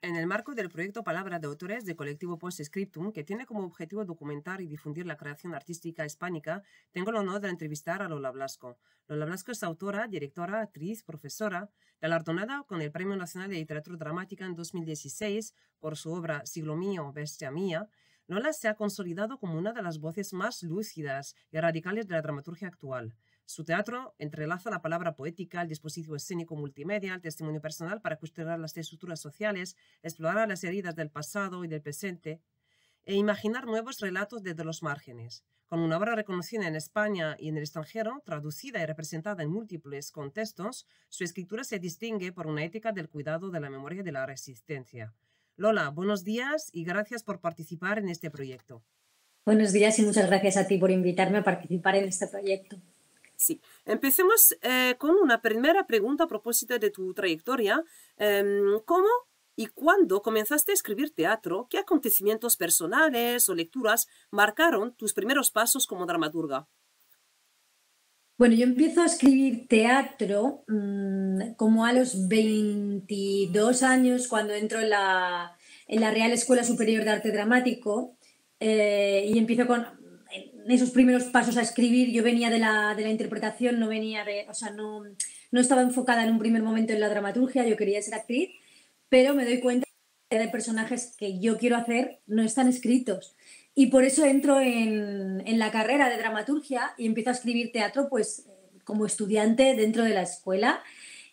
En el marco del proyecto Palabra de Autores de Colectivo Postscriptum, que tiene como objetivo documentar y difundir la creación artística hispánica, tengo el honor de entrevistar a Lola Blasco. Lola Blasco es autora, directora, actriz, profesora, galardonada con el Premio Nacional de Literatura Dramática en 2016 por su obra Siglo mío, bestia mía. Lola se ha consolidado como una de las voces más lúcidas y radicales de la dramaturgia actual. Su teatro entrelaza la palabra poética, el dispositivo escénico multimedia, el testimonio personal para cuestionar las estructuras sociales, explorar las heridas del pasado y del presente e imaginar nuevos relatos desde los márgenes. Con una obra reconocida en España y en el extranjero, traducida y representada en múltiples contextos, su escritura se distingue por una ética del cuidado de la memoria y de la resistencia. Lola, buenos días y gracias por participar en este proyecto. Buenos días y muchas gracias a ti por invitarme a participar en este proyecto. Sí, empecemos con una primera pregunta a propósito de tu trayectoria. ¿Cómo y cuándo comenzaste a escribir teatro? ¿Qué acontecimientos personales o lecturas marcaron tus primeros pasos como dramaturga? Bueno, yo empiezo a escribir teatro como a los 22 años, cuando entro en la Real Escuela Superior de Arte Dramático, y empiezo en esos primeros pasos a escribir. Yo venía de la interpretación, no venía o sea, no estaba enfocada en un primer momento en la dramaturgia. Yo quería ser actriz, pero me doy cuenta que de personajes que yo quiero hacer no están escritos. Y por eso entro en la carrera de dramaturgia y empiezo a escribir teatro pues como estudiante dentro de la escuela.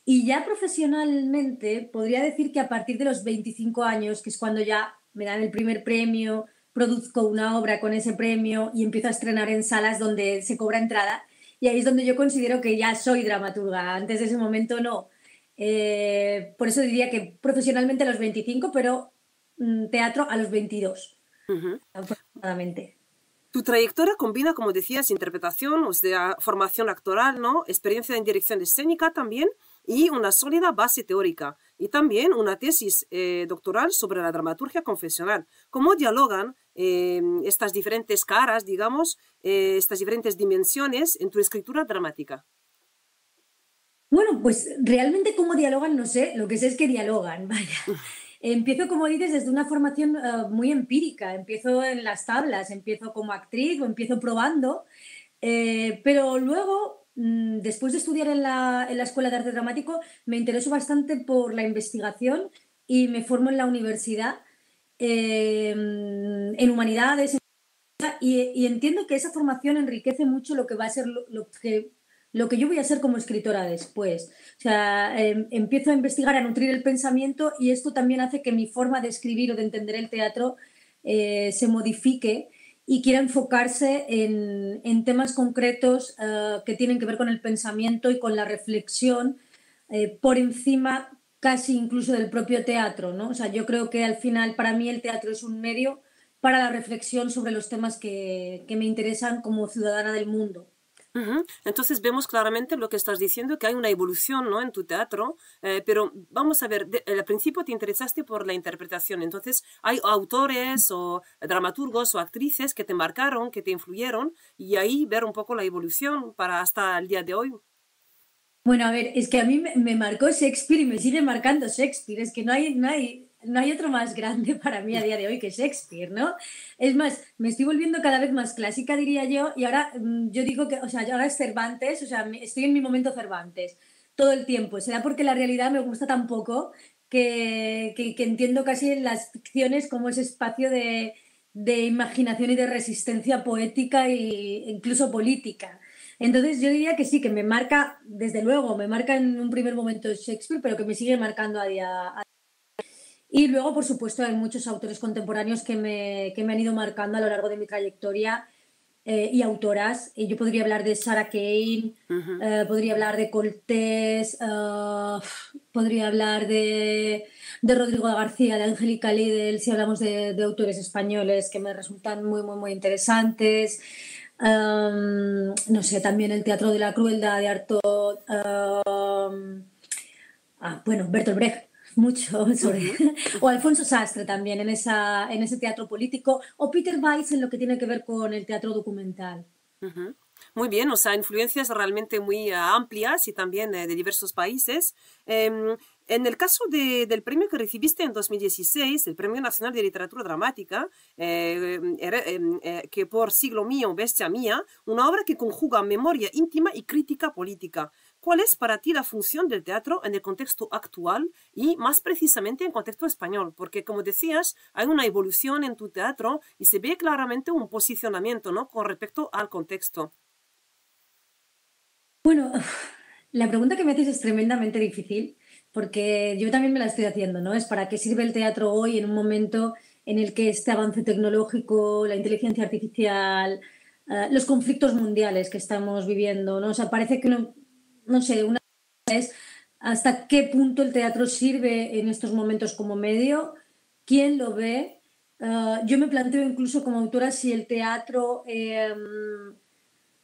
Y ya profesionalmente podría decir que a partir de los 25 años, que es cuando ya me dan el primer premio, produzco una obra con ese premio y empiezo a estrenar en salas donde se cobra entrada. Y ahí es donde yo considero que ya soy dramaturga. Antes de ese momento no. Por eso diría que profesionalmente a los 25, pero teatro a los 22. Aproximadamente. Tu trayectoria combina, como decías, interpretación, o sea, formación actoral, ¿no? Experiencia en dirección escénica también y una sólida base teórica y también una tesis doctoral sobre la dramaturgia confesional. ¿Cómo dialogan estas diferentes caras, digamos, estas diferentes dimensiones en tu escritura dramática? Bueno, pues realmente cómo dialogan no sé, lo que sé es que dialogan, vaya. Empiezo, como dices, desde una formación muy empírica. Empiezo en las tablas, empiezo como actriz o empiezo probando, pero luego, después de estudiar en la Escuela de Arte Dramático, me intereso bastante por la investigación y me formo en la universidad en humanidades, y entiendo que esa formación enriquece mucho lo que va a ser lo que yo voy a ser como escritora después. O sea, empiezo a investigar, a nutrir el pensamiento, y esto también hace que mi forma de escribir o de entender el teatro se modifique y quiera enfocarse en temas concretos que tienen que ver con el pensamiento y con la reflexión por encima casi incluso del propio teatro, ¿no? O sea, yo creo que al final para mí el teatro es un medio para la reflexión sobre los temas que me interesan como ciudadana del mundo. Entonces vemos claramente lo que estás diciendo, que hay una evolución, ¿no?, en tu teatro, pero vamos a ver, al principio te interesaste por la interpretación, entonces hay autores o dramaturgos o actrices que te marcaron, que te influyeron, y ahí ver un poco la evolución para hasta el día de hoy. Bueno, a ver, es que a mí me marcó Shakespeare y me sigue marcando Shakespeare. Es que no hay otro más grande para mí a día de hoy que Shakespeare, ¿no? Es más, me estoy volviendo cada vez más clásica, diría yo, y ahora yo digo que, o sea, ahora es Cervantes, o sea, estoy en mi momento Cervantes todo el tiempo. Será porque la realidad me gusta tan poco que entiendo casi en las ficciones como ese espacio de imaginación y de resistencia poética e incluso política. Entonces yo diría que sí, que me marca, desde luego, me marca en un primer momento Shakespeare, pero que me sigue marcando a día. Y luego, por supuesto, hay muchos autores contemporáneos que me han ido marcando a lo largo de mi trayectoria, y autoras. Y yo podría hablar de Sarah Kane, podría hablar de Coltés, podría hablar de Rodrigo García, de Angélica Lidl, si hablamos de autores españoles que me resultan muy, muy, muy interesantes. No sé, también el Teatro de la Crueldad de Artaud, bueno, Bertolt Brecht, mucho sobre, o Alfonso Sastre también en ese teatro político, o Peter Weiss en lo que tiene que ver con el teatro documental. Muy bien, o sea, influencias realmente muy amplias y también de diversos países. En el caso del premio que recibiste en 2016, el Premio Nacional de Literatura Dramática, que por Siglo Mío, Bestia Mía, una obra que conjuga memoria íntima y crítica política. ¿Cuál es para ti la función del teatro en el contexto actual y más precisamente en contexto español? Porque, como decías, hay una evolución en tu teatro y se ve claramente un posicionamiento, ¿no?, con respecto al contexto. Bueno, la pregunta que me haces es tremendamente difícil porque yo también me la estoy haciendo, ¿no? Es para qué sirve el teatro hoy en un momento en el que este avance tecnológico, la inteligencia artificial, los conflictos mundiales que estamos viviendo, ¿no? O sea, parece que no sé, una es hasta qué punto el teatro sirve en estos momentos como medio, quién lo ve. Yo me planteo incluso como autora si el teatro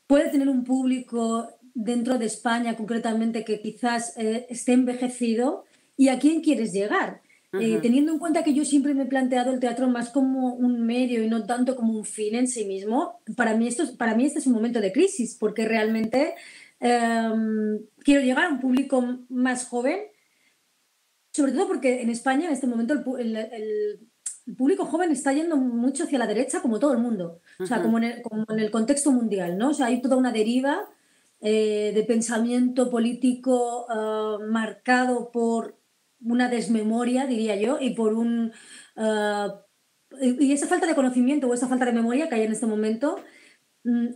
puede tener un público dentro de España concretamente que quizás esté envejecido y a quién quieres llegar. Ujú. Teniendo en cuenta que yo siempre me he planteado el teatro más como un medio y no tanto como un fin en sí mismo, para mí este es un momento de crisis porque realmente quiero llegar a un público más joven, sobre todo porque en España en este momento el público joven está yendo mucho hacia la derecha, como todo el mundo, o sea, Ujú. como en el contexto mundial, ¿no? O sea, hay toda una deriva de pensamiento político marcado por una desmemoria, diría yo, y por y esa falta de conocimiento o esa falta de memoria que hay en este momento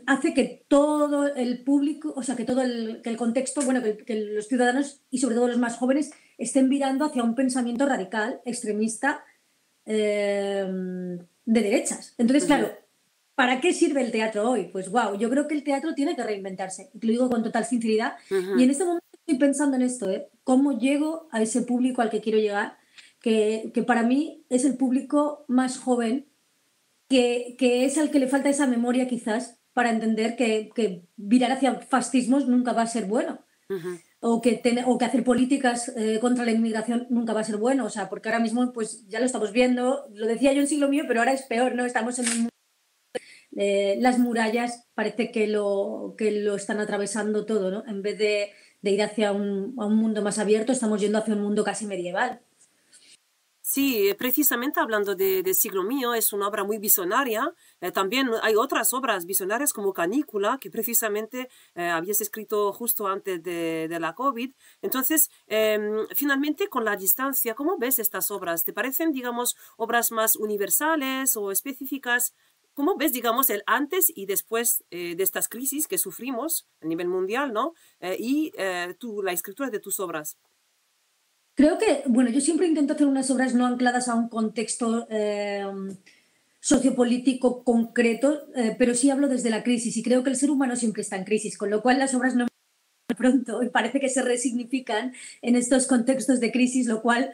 hace que todo el público, o sea, que que el contexto, bueno, que los ciudadanos y sobre todo los más jóvenes estén virando hacia un pensamiento radical, extremista, de derechas. Entonces, Ujú. claro, ¿para qué sirve el teatro hoy? Pues wow, yo creo que el teatro tiene que reinventarse, y te lo digo con total sinceridad. Y Ujú. en este momento estoy pensando en esto, ¿eh? ¿Cómo llego a ese público al que quiero llegar? Que para mí es el público más joven que es al que le falta esa memoria quizás para entender que virar hacia fascismos nunca va a ser bueno Ujú. o que hacer políticas contra la inmigración nunca va a ser bueno, o sea, porque ahora mismo pues ya lo estamos viendo, lo decía yo en Siglo Mío, pero ahora es peor, ¿no? Estamos en las murallas parece que lo están atravesando todo, ¿no? En vez de ir hacia a un mundo más abierto, estamos yendo hacia un mundo casi medieval. Sí, precisamente hablando de Siglo Mío, es una obra muy visionaria. También hay otras obras visionarias como Canícula, que precisamente habías escrito justo antes de la COVID. Entonces, finalmente, con la distancia, ¿cómo ves estas obras? ¿Te parecen, digamos, obras más universales o específicas? ¿Cómo ves, digamos, el antes y después de estas crisis que sufrimos a nivel mundial, ¿no? La escritura de tus obras. Creo que, bueno, yo siempre intento hacer unas obras no ancladas a un contexto sociopolítico concreto, pero sí hablo desde la crisis y creo que el ser humano siempre está en crisis, con lo cual las obras no de pronto y parece que se resignifican en estos contextos de crisis, lo cual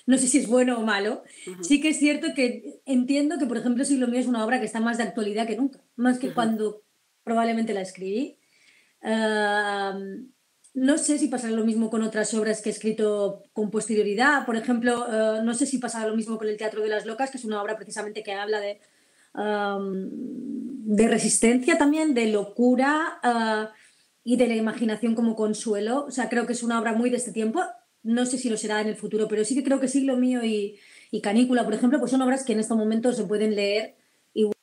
no sé si es bueno o malo. Ujú. Sí que es cierto que entiendo que, por ejemplo, Siglo Mío es una obra que está más de actualidad que nunca, más que Ujú. cuando probablemente la escribí. Uh, no sé si pasará lo mismo con otras obras que he escrito con posterioridad. Por ejemplo, no sé si pasará lo mismo con El Teatro de las Locas, que es una obra precisamente que habla de resistencia también, de locura y de la imaginación como consuelo. O sea, creo que es una obra muy de este tiempo. No sé si lo será en el futuro, pero sí que creo que Siglo Mío y Canícula, por ejemplo, pues son obras que en este momento se pueden leer igual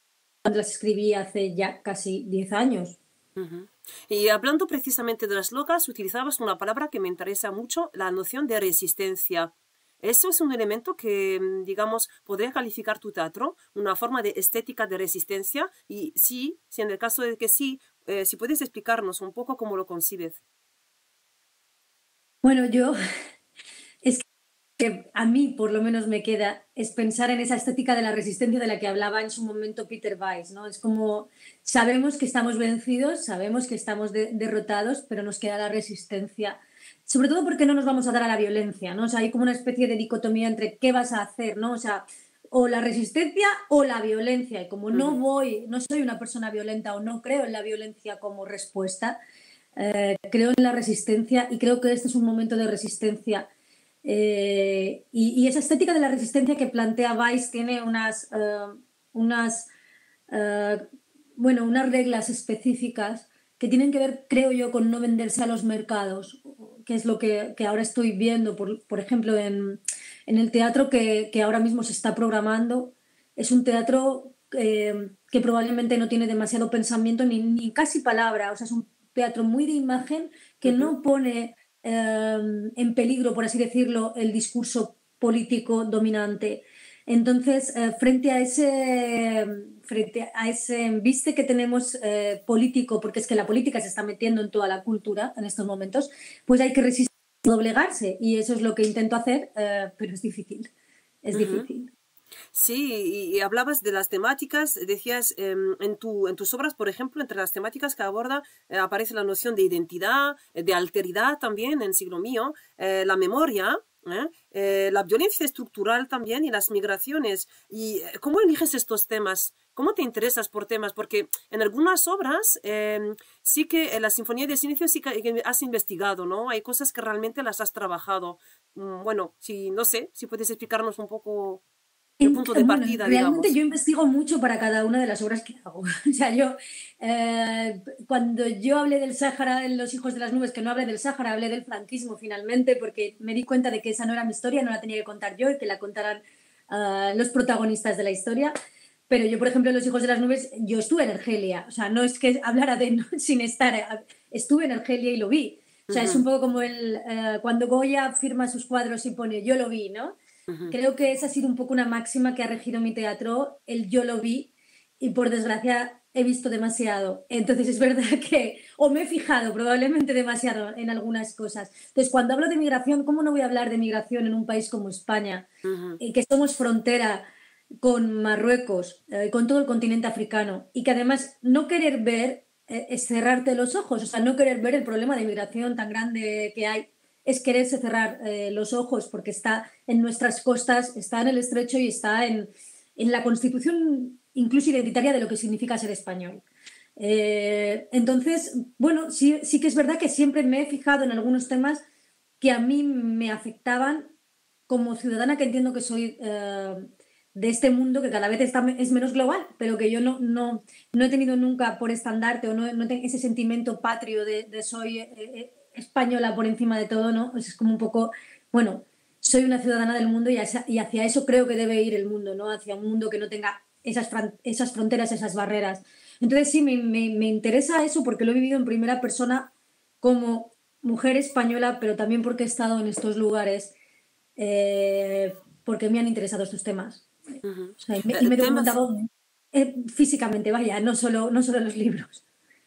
cuando las escribí hace ya casi 10 años. Ujú. Y hablando precisamente de las locas, utilizabas una palabra que me interesa mucho, la noción de resistencia. Eso es un elemento que, digamos, podría calificar tu teatro, una forma de estética de resistencia. Y sí, si en el caso de que sí, si puedes explicarnos un poco cómo lo concibes. Bueno, yo es que a mí por lo menos me queda es pensar en esa estética de la resistencia de la que hablaba en su momento Peter Weiss, ¿no? Es como sabemos que estamos vencidos, sabemos que estamos derrotados, pero nos queda la resistencia, sobre todo porque no nos vamos a dar a la violencia, ¿no? O sea, hay como una especie de dicotomía entre qué vas a hacer, ¿no? O sea, o la resistencia o la violencia. Y como Ujú. no soy una persona violenta o no creo en la violencia como respuesta, creo en la resistencia y creo que este es un momento de resistencia. Y esa estética de la resistencia que plantea Weiss tiene unas bueno, unas reglas específicas que tienen que ver, creo yo, con no venderse a los mercados, que es lo que ahora estoy viendo, por ejemplo, en el teatro que ahora mismo se está programando. Es un teatro que probablemente no tiene demasiado pensamiento ni casi palabra, o sea, es un teatro muy de imagen que Ujú. no pone en peligro, por así decirlo, el discurso político dominante. Entonces, frente a ese embiste que tenemos político, porque es que la política se está metiendo en toda la cultura en estos momentos, pues hay que resistir, doblegarse. Y eso es lo que intento hacer, pero es difícil. Es Ujú. difícil. Sí, y hablabas de las temáticas, decías en tus obras, por ejemplo, entre las temáticas que aborda aparece la noción de identidad, de alteridad también en Siglo Mío, la memoria, la violencia estructural también y las migraciones. ¿Y cómo eliges estos temas? ¿Cómo te interesas por temas? Porque en algunas obras sí que en la Sinfonía de Silencio sí que has investigado, ¿no? Hay cosas que realmente las has trabajado. Bueno, si, no sé, si puedes explicarnos un poco el punto de Bueno, partida, realmente digamos. yo investigo mucho para cada una de las obras que hago. O sea, cuando yo hablé del Sáhara en Los hijos de las nubes, que no hablé del Sáhara, hablé del franquismo finalmente, porque me di cuenta de que esa no era mi historia, no la tenía que contar yo y que la contaran los protagonistas de la historia. Pero yo, por ejemplo, en Los hijos de las nubes, yo estuve en Argelia. O sea, no es que hablara de sin estar, estuve en Argelia y lo vi. O sea, es un Ujú, poco como cuando Goya firma sus cuadros y pone yo lo vi, ¿no? ujú, Creo que esa ha sido un poco una máxima que ha regido mi teatro, el yo lo vi y por desgracia he visto demasiado. Entonces es verdad que, o me he fijado probablemente demasiado en algunas cosas. Entonces cuando hablo de migración, ¿cómo no voy a hablar de migración en un país como España? ujú, Que somos frontera con Marruecos, con todo el continente africano y que además no querer ver es cerrarte los ojos, o sea, no querer ver el problema de migración tan grande que hay es quererse cerrar los ojos porque está en nuestras costas, está en el estrecho y está en la constitución incluso identitaria de lo que significa ser español. Entonces, bueno, sí que es verdad que siempre me he fijado en algunos temas que a mí me afectaban como ciudadana que entiendo que soy de este mundo que cada vez es menos global, pero que yo no he tenido nunca por estandarte o no tengo ese sentimiento patrio de soy española por encima de todo, ¿no? Pues es como un poco, bueno, soy una ciudadana del mundo y hacia eso creo que debe ir el mundo, ¿no? Hacia un mundo que no tenga esas fronteras, esas barreras. Entonces sí, me interesa eso porque lo he vivido en primera persona como mujer española, pero también porque he estado en estos lugares, porque me han interesado estos temas. ujú. O sea, y me he Temas, documentado físicamente, vaya, no solo en los libros.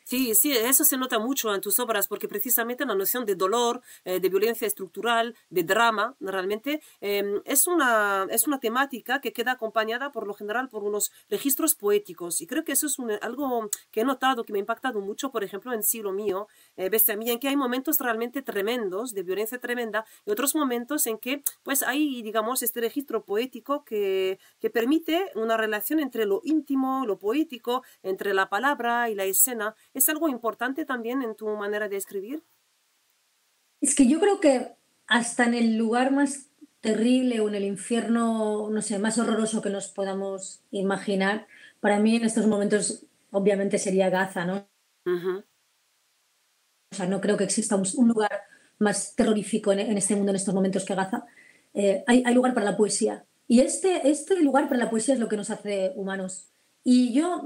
sí, sí, eso se nota mucho en tus obras, porque precisamente la noción de dolor, de violencia estructural, de drama, realmente es una temática que queda acompañada por lo general por unos registros poéticos. Y creo que eso es algo que he notado, que me ha impactado mucho, por ejemplo, en Siglo Mío, Bestia Mía, en que hay momentos realmente tremendos, de violencia tremenda, y otros momentos en que pues hay, digamos, este registro poético que permite una relación entre lo íntimo, lo poético, entre la palabra y la escena. ¿Es algo importante también en tu manera de escribir? Es que yo creo que hasta en el lugar más terrible o en el infierno, no sé, más horroroso que nos podamos imaginar, para mí en estos momentos obviamente sería Gaza, ¿no? Ujú, O sea, no creo que exista un lugar más terrorífico en este mundo en estos momentos que Gaza. Hay lugar para la poesía. Y este lugar para la poesía es lo que nos hace humanos. Y yo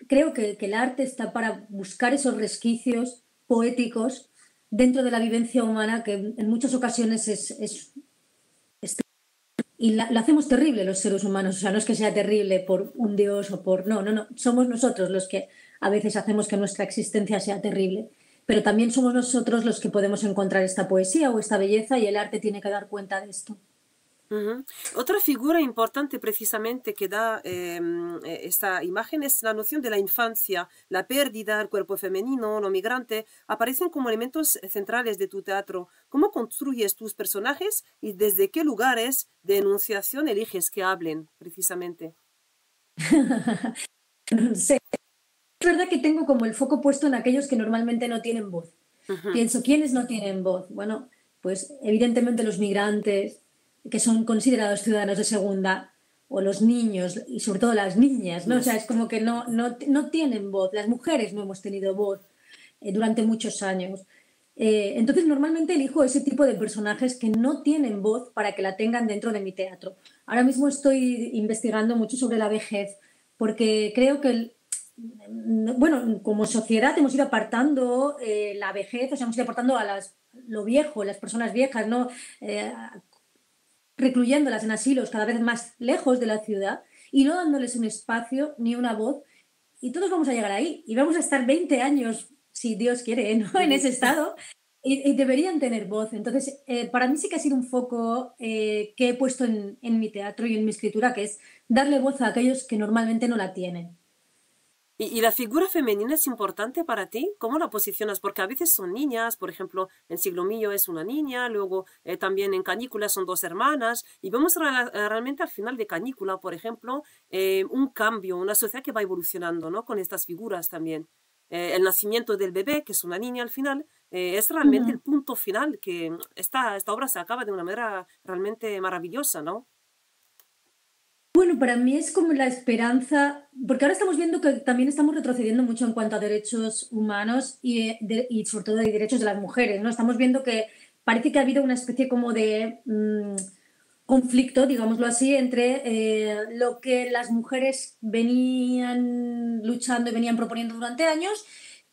creo que el arte está para buscar esos resquicios poéticos dentro de la vivencia humana que en muchas ocasiones y la hacemos terrible los seres humanos. O sea, no es que sea terrible por un dios o por... No, no, no. Somos nosotros los que a veces hacemos que nuestra existencia sea terrible. Pero también somos nosotros los que podemos encontrar esta poesía o esta belleza y el arte tiene que dar cuenta de esto. ujú. Otra figura importante precisamente que da esta imagen es la noción de la infancia, la pérdida, el cuerpo femenino, lo migrante, aparecen como elementos centrales de tu teatro. ¿Cómo construyes tus personajes y desde qué lugares de enunciación eliges que hablen precisamente? No sé. Es verdad que tengo como el foco puesto en aquellos que normalmente no tienen voz. Ujú, Pienso, ¿quiénes no tienen voz? Bueno, pues evidentemente los migrantes, que son considerados ciudadanos de segunda, o los niños, y sobre todo las niñas, ¿no? O sea, Yes. es como que no tienen voz, las mujeres no hemos tenido voz durante muchos años. Entonces, normalmente elijo ese tipo de personajes que no tienen voz para que la tengan dentro de mi teatro. Ahora mismo estoy investigando mucho sobre la vejez, porque creo que, bueno, como sociedad hemos ido apartando la vejez, o sea, hemos ido apartando a lo viejo, las personas viejas, ¿no? Eh, recluyéndolas en asilos cada vez más lejos de la ciudad y no dándoles un espacio ni una voz. Y todos vamos a llegar ahí y vamos a estar 20 años, si Dios quiere, ¿no? En ese estado y deberían tener voz. Entonces, para mí sí que ha sido un foco que he puesto en mi teatro y en mi escritura, que es darle voz a aquellos que normalmente no la tienen. ¿Y la figura femenina es importante para ti? ¿Cómo la posicionas? Porque a veces son niñas, por ejemplo, en Siglo Mío es una niña, luego también en Canícula son dos hermanas, y vemos realmente al final de Canícula, por ejemplo, un cambio, una sociedad que va evolucionando, ¿no? Con estas figuras también. El nacimiento del bebé, que es una niña al final, es realmente el Ujú. punto final, que esta obra se acaba de una manera realmente maravillosa, ¿no? Bueno, para mí es como la esperanza, porque ahora estamos viendo que también estamos retrocediendo mucho en cuanto a derechos humanos y sobre todo de derechos de las mujeres, ¿no? Estamos viendo que parece que ha habido una especie como de conflicto, digámoslo así, entre lo que las mujeres venían luchando y venían proponiendo durante años,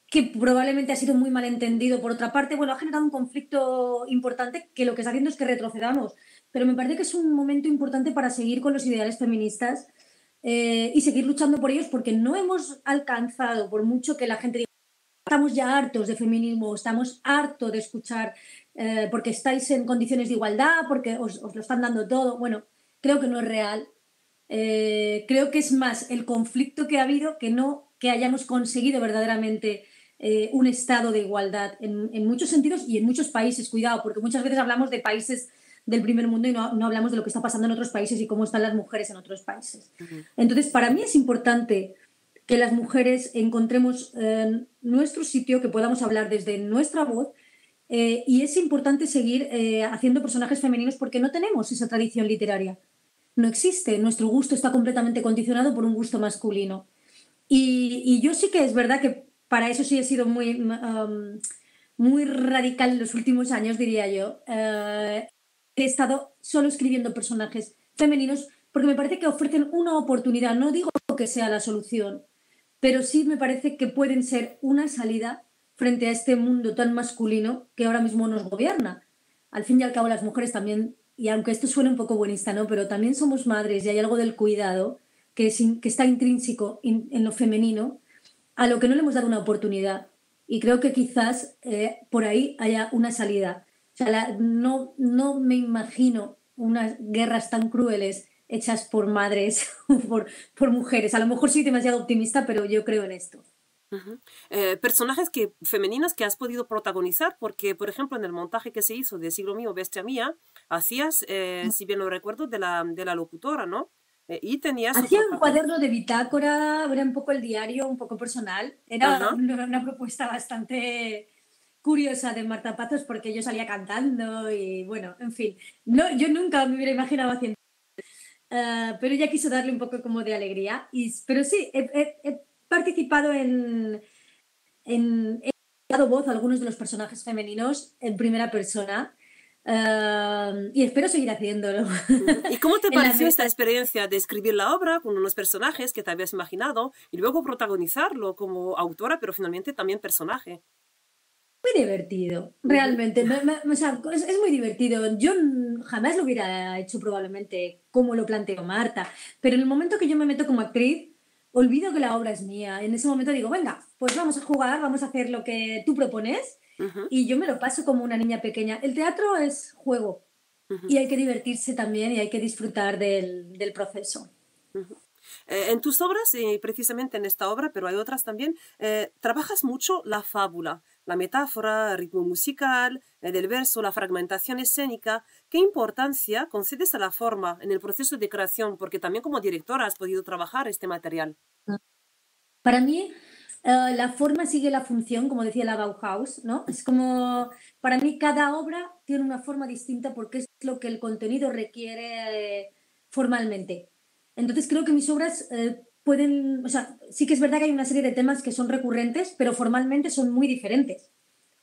que probablemente ha sido muy malentendido por otra parte. Bueno, ha generado un conflicto importante que lo que está haciendo es que retrocedamos. Pero me parece que es un momento importante para seguir con los ideales feministas y seguir luchando por ellos porque no hemos alcanzado, por mucho que la gente diga, estamos ya hartos de feminismo, estamos hartos de escuchar porque estáis en condiciones de igualdad, porque os lo están dando todo. Bueno, creo que no es real. Creo que es más el conflicto que ha habido que no que hayamos conseguido verdaderamente un estado de igualdad en muchos sentidos y en muchos países. Cuidado, porque muchas veces hablamos de países del primer mundo y no hablamos de lo que está pasando en otros países y cómo están las mujeres en otros países. Ujú. Entonces, para mí es importante que las mujeres encontremos nuestro sitio, que podamos hablar desde nuestra voz y es importante seguir haciendo personajes femeninos porque no tenemos esa tradición literaria. No existe. Nuestro gusto está completamente condicionado por un gusto masculino. Y yo sí que es verdad que para eso sí he sido muy radical en los últimos años, diría yo. He estado solo escribiendo personajes femeninos porque me parece que ofrecen una oportunidad. No digo que sea la solución, pero sí me parece que pueden ser una salida frente a este mundo tan masculino que ahora mismo nos gobierna. Al fin y al cabo, las mujeres también, y aunque esto suene un poco buenista, ¿no? Pero también somos madres y hay algo del cuidado que está intrínseco en lo femenino, a lo que no le hemos dado una oportunidad. Y creo que quizás por ahí haya una salida. O sea, no me imagino unas guerras tan crueles hechas por madres o por mujeres. A lo mejor soy demasiado optimista, pero yo creo en esto. Ujú. Personajes femeninos que has podido protagonizar, porque, por ejemplo, en el montaje que se hizo de Siglo Mío, Bestia Mía, hacías, si bien lo recuerdo, de la locutora, ¿no? Y tenías Hacía otro un papel. cuaderno de bitácora, era un poco el diario, un poco personal. Era Ajá. una propuesta bastante curiosa de Marta Pazos porque yo salía cantando y bueno, en fin. No, yo nunca me hubiera imaginado haciendo, pero ella quiso darle un poco como de alegría. Pero sí, he participado he dado voz a algunos de los personajes femeninos en primera persona y espero seguir haciéndolo Ujú. ¿Y cómo te en la pareció medida. esta experiencia de escribir la obra con unos personajes que te habías imaginado y luego protagonizarlo como autora, pero finalmente también personaje? Muy divertido, Ujú. realmente. O sea, es muy divertido. Yo jamás lo hubiera hecho probablemente como lo planteó Marta, pero en el momento que yo me meto como actriz, olvido que la obra es mía. En ese momento digo, venga, pues vamos a jugar, vamos a hacer lo que tú propones Ujú. y yo me lo paso como una niña pequeña. El teatro es juego Ujú. y hay que divertirse también y hay que disfrutar del proceso. Ujú. En tus obras, y precisamente en esta obra, pero hay otras también, trabajas mucho la fábula, la metáfora, el ritmo musical, del verso, la fragmentación escénica. ¿Qué importancia concedes a la forma en el proceso de creación? Porque también como directora has podido trabajar este material. Para mí, la forma sigue la función, como decía la Bauhaus, ¿no? Es como, para mí, cada obra tiene una forma distinta porque es lo que el contenido requiere formalmente. Entonces creo que mis obras pueden, o sea, sí que es verdad que hay una serie de temas que son recurrentes, pero formalmente son muy diferentes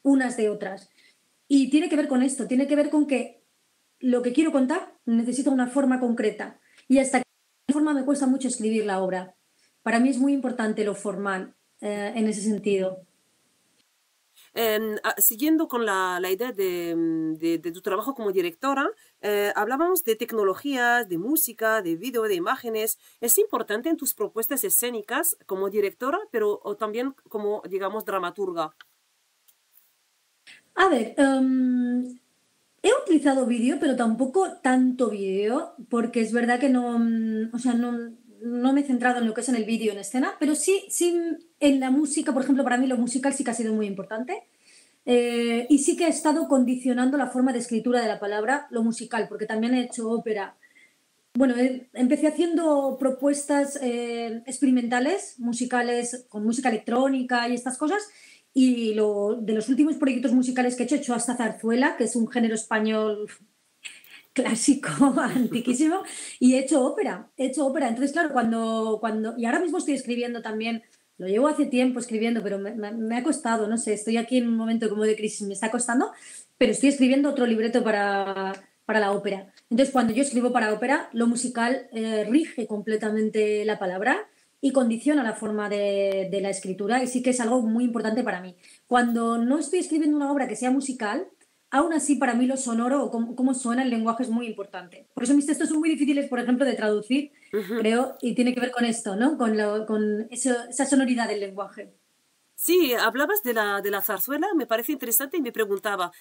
unas de otras. Y tiene que ver con esto, tiene que ver con que lo que quiero contar necesita una forma concreta. Y hasta que esa forma me cuesta mucho escribir la obra. Para mí es muy importante lo formal en ese sentido. Siguiendo con la idea de tu trabajo como directora, hablábamos de tecnologías, de música, de vídeo, de imágenes. ¿Es importante en tus propuestas escénicas como directora, pero o también como, digamos, dramaturga? A ver, he utilizado vídeo, pero tampoco tanto vídeo, porque es verdad que no, o sea, no me he centrado en lo que es en el vídeo en escena, pero sí, sí en la música, por ejemplo, para mí lo musical sí que ha sido muy importante. Y sí que ha estado condicionando la forma de escritura de la palabra, lo musical, porque también he hecho ópera. Bueno, empecé haciendo propuestas experimentales, musicales, con música electrónica y estas cosas, y de los últimos proyectos musicales que he hecho hasta zarzuela, que es un género español clásico, antiquísimo, y he hecho ópera. Entonces, claro, y ahora mismo estoy escribiendo también, lo llevo hace tiempo escribiendo, pero me ha costado, no sé, estoy aquí en un momento como de crisis, me está costando, pero estoy escribiendo otro libreto para la ópera. Entonces, cuando yo escribo para ópera, lo musical rige completamente la palabra y condiciona la forma de la escritura, y sí que es algo muy importante para mí. Cuando no estoy escribiendo una obra que sea musical, aún así, para mí lo sonoro o cómo suena el lenguaje es muy importante. Por eso mis textos son muy difíciles, por ejemplo, de traducir, Ujú. creo, y tiene que ver con esto, ¿no? Con esa sonoridad del lenguaje. Sí, hablabas de la zarzuela, me parece interesante y me preguntaba,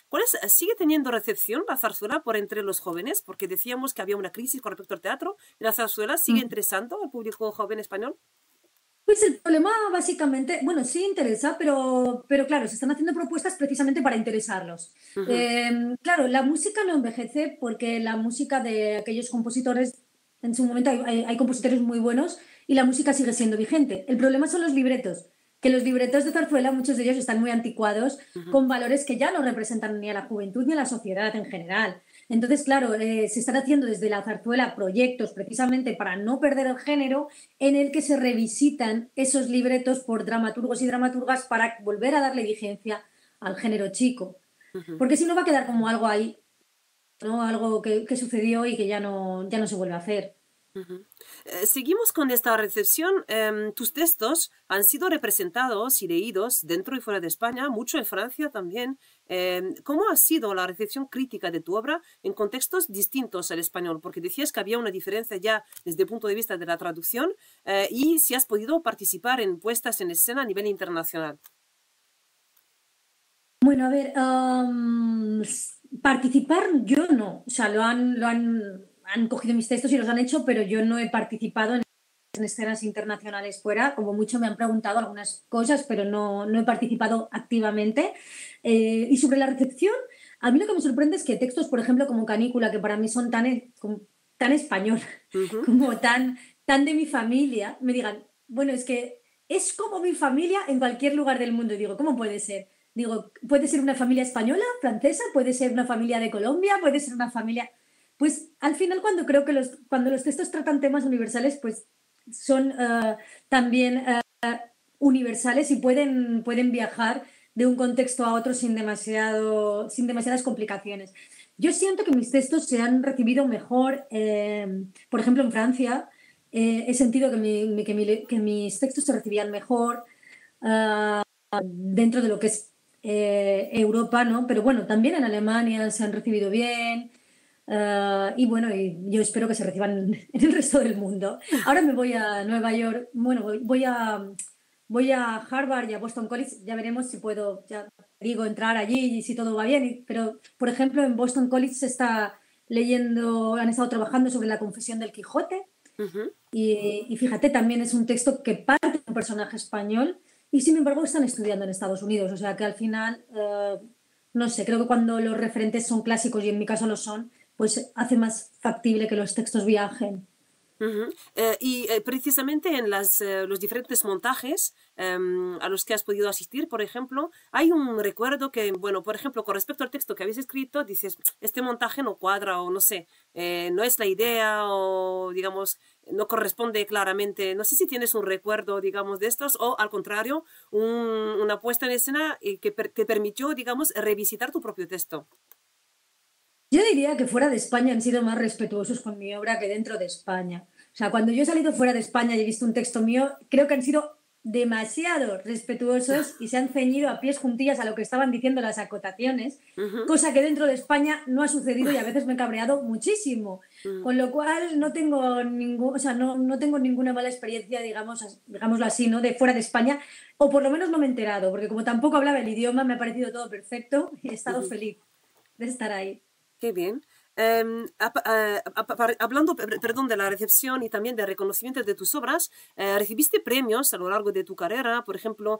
¿sigue teniendo recepción la zarzuela por entre los jóvenes? Porque decíamos que había una crisis con respecto al teatro. ¿Y la zarzuela sigue Mm. interesando al público joven español? Pues el problema básicamente, bueno, sí interesa, pero claro, se están haciendo propuestas precisamente para interesarlos. Ujú, Claro, la música no envejece porque la música de aquellos compositores, en su momento hay compositores muy buenos y la música sigue siendo vigente. El problema son los libretos, que los libretos de zarzuela, muchos de ellos están muy anticuados, ujú. con valores que ya no representan ni a la juventud ni a la sociedad en general. Entonces, claro, se están haciendo desde la zarzuela proyectos precisamente para no perder el género en el que se revisitan esos libretos por dramaturgos y dramaturgas para volver a darle vigencia al género chico. Ujú. Porque si no va a quedar como algo ahí, ¿no? Algo que sucedió y que ya no se vuelve a hacer. Ujú. Seguimos con esta recepción. Tus textos han sido representados y leídos dentro y fuera de España, mucho en Francia también. ¿Cómo ha sido la recepción crítica de tu obra en contextos distintos al español? Porque decías que había una diferencia ya desde el punto de vista de la traducción y si has podido participar en puestas en escena a nivel internacional. Bueno, a ver, participar yo no. O sea, han cogido mis textos y los han hecho, pero yo no he participado en escenas internacionales fuera. Como mucho me han preguntado algunas cosas, pero no he participado activamente. Y sobre la recepción, a mí lo que me sorprende es que textos, por ejemplo, como Canícula, que para mí son como tan español, Ujú, como tan de mi familia, me digan, bueno, es que es como mi familia en cualquier lugar del mundo. Y digo, ¿cómo puede ser? Digo, puede ser una familia española, francesa, puede ser una familia de Colombia, puede ser una familia. Pues al final, cuando los textos tratan temas universales, pues son también universales y pueden viajar de un contexto a otro sin demasiadas complicaciones. Yo siento que mis textos se han recibido mejor, por ejemplo, en Francia. He sentido que mis textos se recibían mejor dentro de lo que es Europa, ¿no? Pero bueno, también en Alemania se han recibido bien. Y bueno, y yo espero que se reciban en el resto del mundo. Ahora me voy a Nueva York, bueno, voy a Harvard y a Boston College, ya veremos si puedo, ya digo, entrar allí y si todo va bien. Pero, por ejemplo, en Boston College se está leyendo, han estado trabajando sobre la confesión del Quijote ujú. y fíjate, también es un texto que parte de un personaje español y sin embargo están estudiando en Estados Unidos. O sea que al final, no sé, creo que cuando los referentes son clásicos y en mi caso lo son, pues hace más factible que los textos viajen. Ujú. Precisamente en los diferentes montajes a los que has podido asistir, por ejemplo, hay un recuerdo que, bueno, por ejemplo, con respecto al texto que habéis escrito, dices, este montaje no cuadra o no sé, no es la idea o, digamos, no corresponde claramente. No sé si tienes un recuerdo, digamos, de estos o, al contrario, una puesta en escena que te permitió, digamos, revisitar tu propio texto. Yo diría que fuera de España han sido más respetuosos con mi obra que dentro de España. O sea, cuando yo he salido fuera de España y he visto un texto mío, creo que han sido demasiado respetuosos y se han ceñido a pies juntillas a lo que estaban diciendo las acotaciones, Ujú, cosa que dentro de España no ha sucedido y a veces me he cabreado muchísimo. ujú. Con lo cual no tengo ningún, o sea, no tengo ninguna mala experiencia, digamos, digámoslo así, ¿no? De fuera de España, o por lo menos no me he enterado, porque como tampoco hablaba el idioma, me ha parecido todo perfecto y he estado Ujú. feliz de estar ahí. Qué bien. Hablando, perdón, de la recepción y también del reconocimiento de tus obras, recibiste premios a lo largo de tu carrera. Por ejemplo,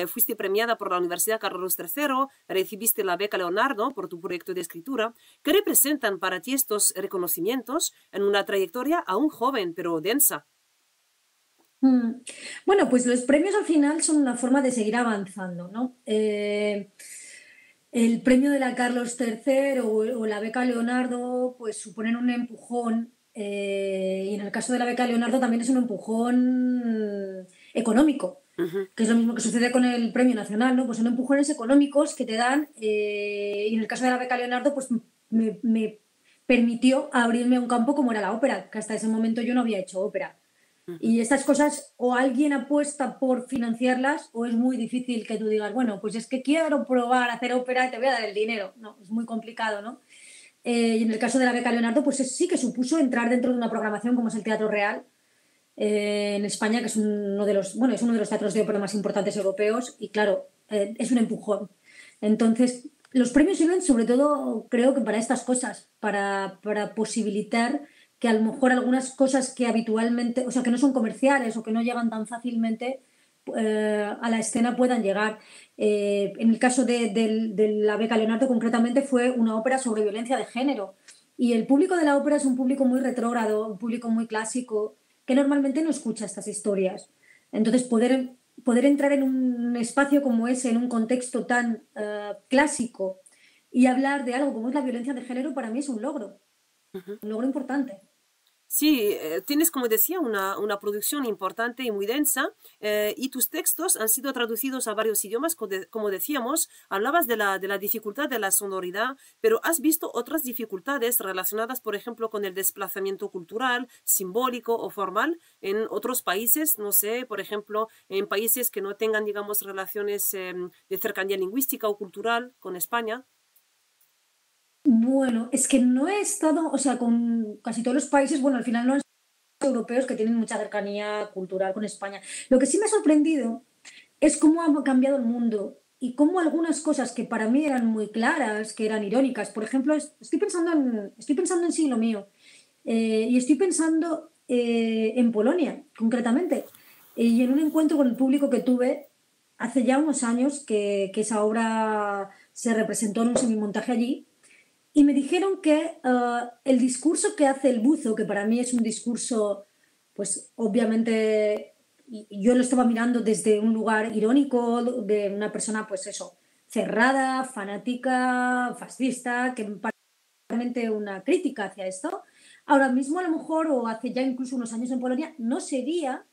fuiste premiada por la Universidad Carlos III, recibiste la beca Leonardo por tu proyecto de escritura. ¿Qué representan para ti estos reconocimientos en una trayectoria aún joven, pero densa? Mm. Bueno, pues los premios al final son una forma de seguir avanzando, ¿no? El premio de la Carlos III o la beca Leonardo, pues suponen un empujón, y en el caso de la beca Leonardo también es un empujón económico, Ujú, que es lo mismo que sucede con el premio nacional, ¿no? Pues son empujones económicos que te dan, y en el caso de la beca Leonardo, pues me permitió abrirme a un campo como era la ópera, que hasta ese momento yo no había hecho ópera. ujú. Y estas cosas o alguien apuesta por financiarlas o es muy difícil que tú digas, bueno, pues es que quiero probar a hacer ópera y te voy a dar el dinero. No, es muy complicado, ¿no? Y en el caso de la beca Leonardo, pues sí que supuso entrar dentro de una programación como es el Teatro Real, en España, que es uno de los, bueno, es uno de los teatros de ópera más importantes europeos y claro, es un empujón. Entonces, los premios sirven sobre todo, creo que para estas cosas, para posibilitar que a lo mejor algunas cosas que habitualmente, o sea, que no son comerciales o que no llegan tan fácilmente a la escena puedan llegar. En el caso de la beca Leonardo, concretamente, fue una ópera sobre violencia de género. Y el público de la ópera es un público muy retrógrado, un público muy clásico, que normalmente no escucha estas historias. Entonces, poder entrar en un espacio como ese, en un contexto tan clásico, y hablar de algo como es la violencia de género, para mí es Ujú. un logro importante. Sí, tienes, como decía, una producción importante y muy densa, y tus textos han sido traducidos a varios idiomas, como decíamos. Hablabas de la dificultad de la sonoridad, pero ¿has visto otras dificultades relacionadas, por ejemplo, con el desplazamiento cultural, simbólico o formal en otros países? No sé, por ejemplo, en países que no tengan, digamos, relaciones de cercanía lingüística o cultural con España. Bueno, es que no he estado, o sea, con casi todos los países, bueno, al final no han sido europeos que tienen mucha cercanía cultural con España. Lo que sí me ha sorprendido es cómo ha cambiado el mundo y cómo algunas cosas que para mí eran muy claras, que eran irónicas, por ejemplo, estoy pensando en Siglo Mío, y estoy pensando en Polonia, concretamente, y en un encuentro con el público que tuve hace ya unos años que esa obra se representó en un semimontaje allí, y me dijeron que el discurso que hace el buzo, que para mí es un discurso, pues obviamente yo lo estaba mirando desde un lugar irónico, de una persona, pues eso, cerrada, fanática, fascista, que me parece realmente una crítica hacia esto. Ahora mismo, a lo mejor, o hace ya incluso unos años en Polonia, no sería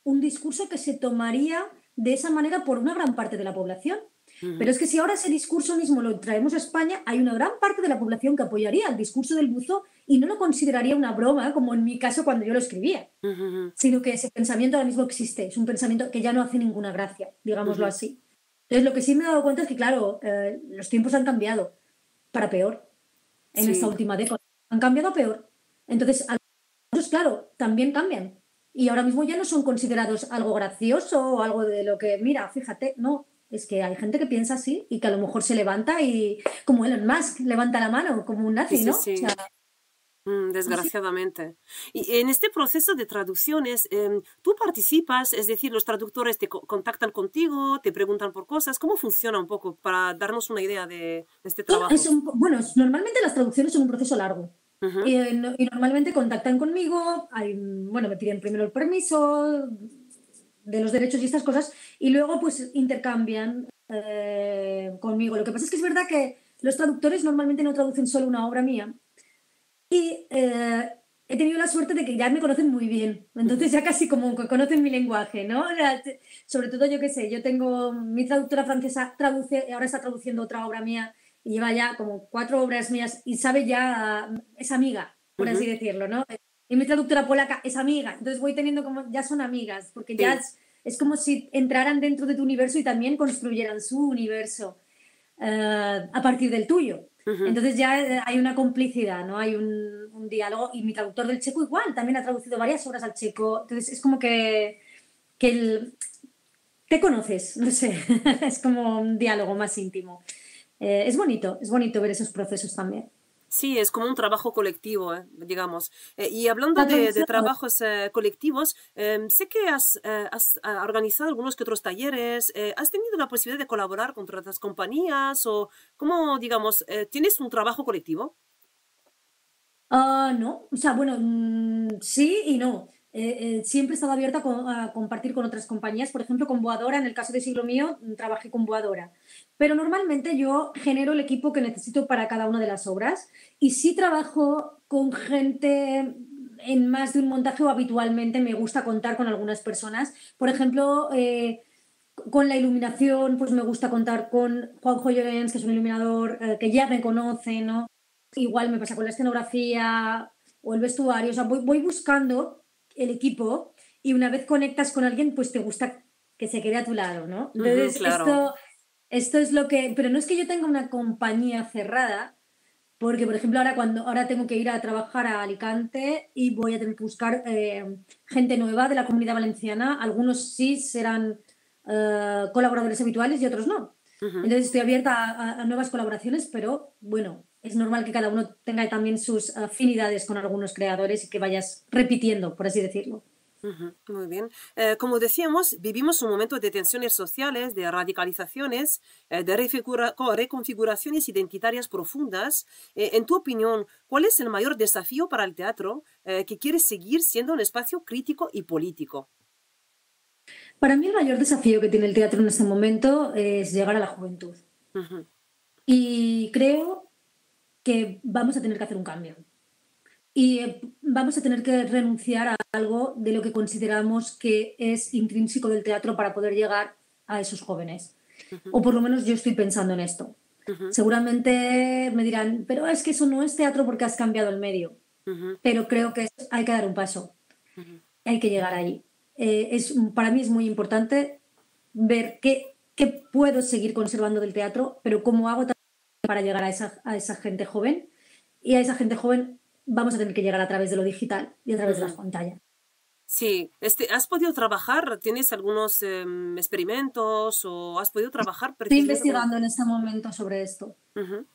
un discurso que se tomaría de esa manera por una gran parte de la población. Pero Ujú, es que si ahora ese discurso mismo lo traemos a España, hay una gran parte de la población que apoyaría el discurso del buzo y no lo consideraría una broma, como en mi caso cuando yo lo escribía, ujú, sino que ese pensamiento ahora mismo existe, es un pensamiento que ya no hace ninguna gracia, digámoslo ujú. así. Entonces, lo que sí me he dado cuenta es que, claro, los tiempos han cambiado para peor en esta Sí. última década. Han cambiado a peor. Entonces, algunos, claro, también cambian. Y ahora mismo ya no son considerados algo gracioso o algo de lo que, mira, fíjate, no. Es que hay gente que piensa así y que a lo mejor se levanta y, como Elon Musk, levanta la mano como un Sí, nazi, sí, ¿no? O sea, sí. así. Desgraciadamente. Y en este proceso de traducciones, ¿tú participas? Es decir, los traductores te contactan contigo, te preguntan por cosas. ¿Cómo funciona un poco para darnos una idea de este trabajo? Bueno, normalmente las traducciones son un proceso largo. Ujú. Y normalmente contactan conmigo, bueno, me piden primero el permiso de los derechos y estas cosas, y luego pues intercambian conmigo. Lo que pasa es que es verdad que los traductores normalmente no traducen solo una obra mía, y he tenido la suerte de que ya me conocen muy bien. Ujú. Entonces ya casi como que conocen mi lenguaje, ¿no? O sea, sobre todo yo qué sé, yo tengo mi traductora francesa traduce, ahora está traduciendo otra obra mía y lleva ya como 4 obras mías y sabe ya, es amiga, por así Ujú. decirlo, ¿no? Y mi traductora polaca es amiga. Entonces voy teniendo como, ya son amigas, porque ya Sí. es como si entraran dentro de tu universo y también construyeran su universo a partir del tuyo. Ujú. Entonces ya hay una complicidad, ¿no? Hay un diálogo y mi traductor del checo igual, también ha traducido varias obras al checo. Entonces es como que te conoces, no sé, es como un diálogo más íntimo. Es bonito ver esos procesos también. Sí, es como un trabajo colectivo, digamos. Y hablando La de traducción, trabajos colectivos, sé que has organizado algunos que otros talleres. ¿Has tenido la posibilidad de colaborar con otras compañías o cómo, digamos, tienes un trabajo colectivo? no, o sea, bueno, sí y no. Siempre he estado abierta a compartir con otras compañías, por ejemplo, con Boadora, en el caso de Siglo Mío, trabajé con Boadora. Pero normalmente yo genero el equipo que necesito para cada una de las obras y sí trabajo con gente en más de un montaje o habitualmente me gusta contar con algunas personas. Por ejemplo, con la iluminación, pues me gusta contar con Juanjo Llorens, que es un iluminador que ya me conoce, ¿no? Igual me pasa con la escenografía o el vestuario, o sea, voy buscando el equipo y una vez conectas con alguien, pues te gusta que se quede a tu lado, ¿no? Ujú, Entonces, claro. esto es lo que, pero no es que yo tenga una compañía cerrada, porque, por ejemplo, ahora tengo que ir a trabajar a Alicante y voy a tener que buscar gente nueva de la Comunidad Valenciana. Algunos sí serán colaboradores habituales y otros no. Ujú. Entonces estoy abierta a nuevas colaboraciones, pero bueno, es normal que cada uno tenga también sus afinidades con algunos creadores y que vayas repitiendo, por así decirlo. Ujú, muy bien. Como decíamos, vivimos un momento de tensiones sociales, de radicalizaciones, de reconfiguraciones identitarias profundas. En tu opinión, ¿cuál es el mayor desafío para el teatro que quiere seguir siendo un espacio crítico y político? Para mí el mayor desafío que tiene el teatro en este momento es llegar a la juventud. Ujú. Y creo que vamos a tener que hacer un cambio. Y vamos a tener que renunciar a algo de lo que consideramos que es intrínseco del teatro para poder llegar a esos jóvenes. Ujú. O por lo menos yo estoy pensando en esto. Ujú. Seguramente me dirán, pero es que eso no es teatro porque has cambiado el medio. Ujú. Pero creo que hay que dar un paso, Ujú. hay que llegar ahí. Para mí es muy importante ver qué puedo seguir conservando del teatro, pero cómo hago para llegar a esa gente joven. Y a esa gente joven vamos a tener que llegar a través de lo digital y a través de las Ujú. pantallas. Sí, ¿has podido trabajar? ¿Tienes algunos experimentos o has podido trabajar Estoy precisamente con... investigando en este momento sobre esto. Ujú.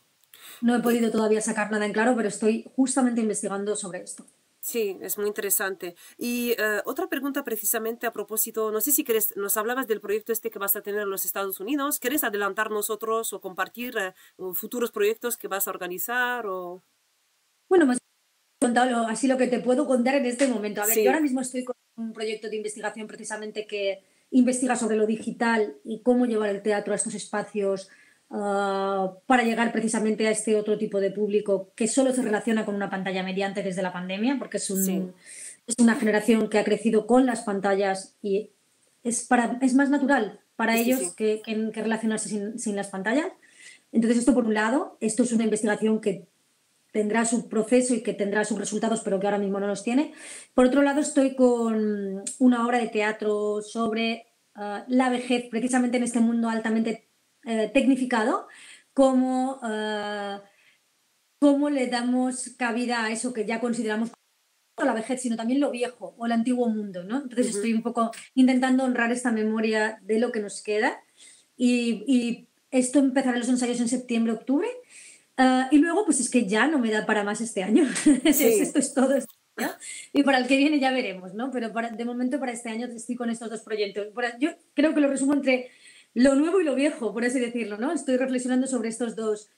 No he Y, podido todavía sacar nada en claro, pero estoy justamente investigando sobre esto. sí, es muy interesante. Y otra pregunta precisamente a propósito, no sé si quieres, nos hablabas del proyecto este que vas a tener en los Estados Unidos. ¿Quieres adelantar nosotros o compartir futuros proyectos que vas a organizar? O... Bueno, me has contado así lo que te puedo contar en este momento. A ver, yo ahora Sí. mismo estoy con un proyecto de investigación precisamente que investiga sobre lo digital y cómo llevar el teatro a estos espacios para llegar precisamente a este otro tipo de público que solo se relaciona con una pantalla mediante desde la pandemia, porque Sí. es una generación que ha crecido con las pantallas y es más natural para Sí, sí, ellos sí. que relacionarse sin las pantallas. Entonces, esto por un lado, esto es una investigación que tendrá su proceso y que tendrá sus resultados, pero que ahora mismo no los tiene. Por otro lado, estoy con una obra de teatro sobre la vejez, precisamente en este mundo altamente tecnificado, cómo, cómo le damos cabida a eso que ya consideramos no la vejez, sino también lo viejo o el antiguo mundo, ¿no? Entonces Ujú. estoy un poco intentando honrar esta memoria de lo que nos queda y esto empezará los ensayos en septiembre, octubre. Y luego, pues es que ya no me da para más este año. Sí. Esto es todo este año. Y para el que viene ya veremos, ¿no? Pero de momento para este año estoy con estos dos proyectos. Yo creo que lo resumo entre lo nuevo y lo viejo, por así decirlo, ¿no? Estoy reflexionando sobre estos dos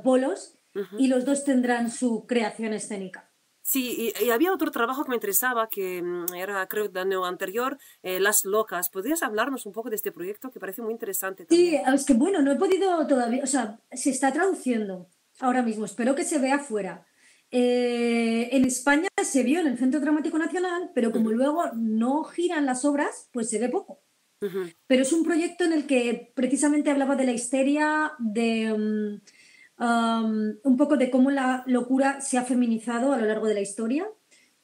polos y Ujú. los dos tendrán su creación escénica. Sí, y había otro trabajo que me interesaba, que era, creo, del año anterior, Las Locas. ¿Podrías hablarnos un poco de este proyecto que parece muy interesante Sí, también? es que bueno, no he podido todavía, o sea, se está traduciendo ahora mismo, espero que se vea fuera. En España se vio en el Centro Dramático Nacional, pero como Ujú, luego no giran las obras, pues se ve poco. ujú, Pero es un proyecto en el que precisamente hablaba de la histeria, de un poco de cómo la locura se ha feminizado a lo largo de la historia,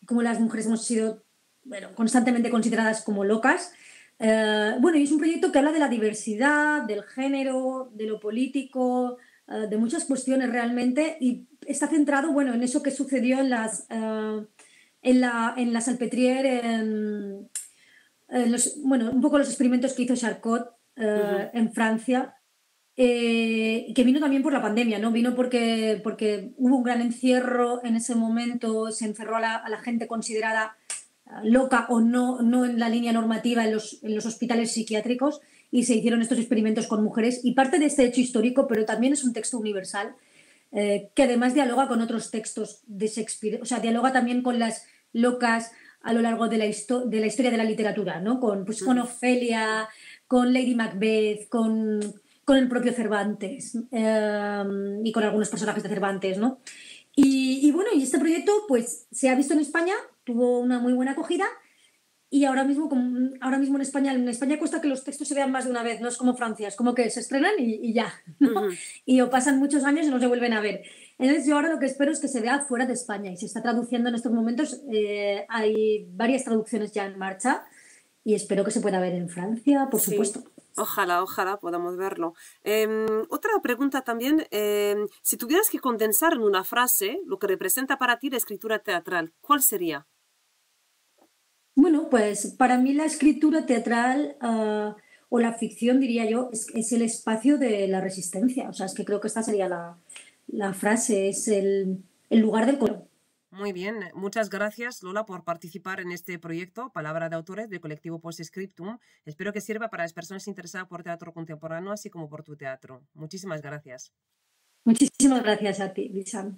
cómo las mujeres hemos sido, bueno, constantemente consideradas como locas. Bueno, y es un proyecto que habla de la diversidad, del género, de lo político, de muchas cuestiones realmente, y está centrado, bueno, en eso que sucedió en la Salpêtrière, bueno, un poco los experimentos que hizo Charcot ujú. en Francia, que vino también por la pandemia, ¿no? Vino porque hubo un gran encierro en ese momento, se encerró a la gente considerada loca o no en la línea normativa en los hospitales psiquiátricos y se hicieron estos experimentos con mujeres. Y parte de este hecho histórico, pero también es un texto universal, que además dialoga con otros textos de Shakespeare, o sea, dialoga también con las locas a lo largo de de la historia de la literatura, ¿no? Pues, con Ujú. Ofelia, con Lady Macbeth, con el propio Cervantes y con algunos personajes de Cervantes, ¿no? Y bueno, y este proyecto pues se ha visto en España, tuvo una muy buena acogida y ahora mismo, ahora mismo en España cuesta que los textos se vean más de una vez, no es como Francia, es como que se estrenan y ya, ¿no? Ujú. Y o pasan muchos años y no se vuelven a ver. Entonces yo ahora lo que espero es que se vea fuera de España y se está traduciendo en estos momentos, hay varias traducciones ya en marcha y espero que se pueda ver en Francia, por Sí, supuesto. ojalá, ojalá podamos verlo. Otra pregunta también, si tuvieras que condensar en una frase lo que representa para ti la escritura teatral, ¿cuál sería? Bueno, pues para mí la escritura teatral o la ficción, diría yo, es el espacio de la resistencia. O sea, es que creo que esta sería la frase, es el lugar del color. Muy bien, muchas gracias Lola por participar en este proyecto, Palabra de Autores del colectivo Postscriptum. Espero que sirva para las personas interesadas por teatro contemporáneo, así como por tu teatro. Muchísimas gracias. Muchísimas gracias a ti, Lisa.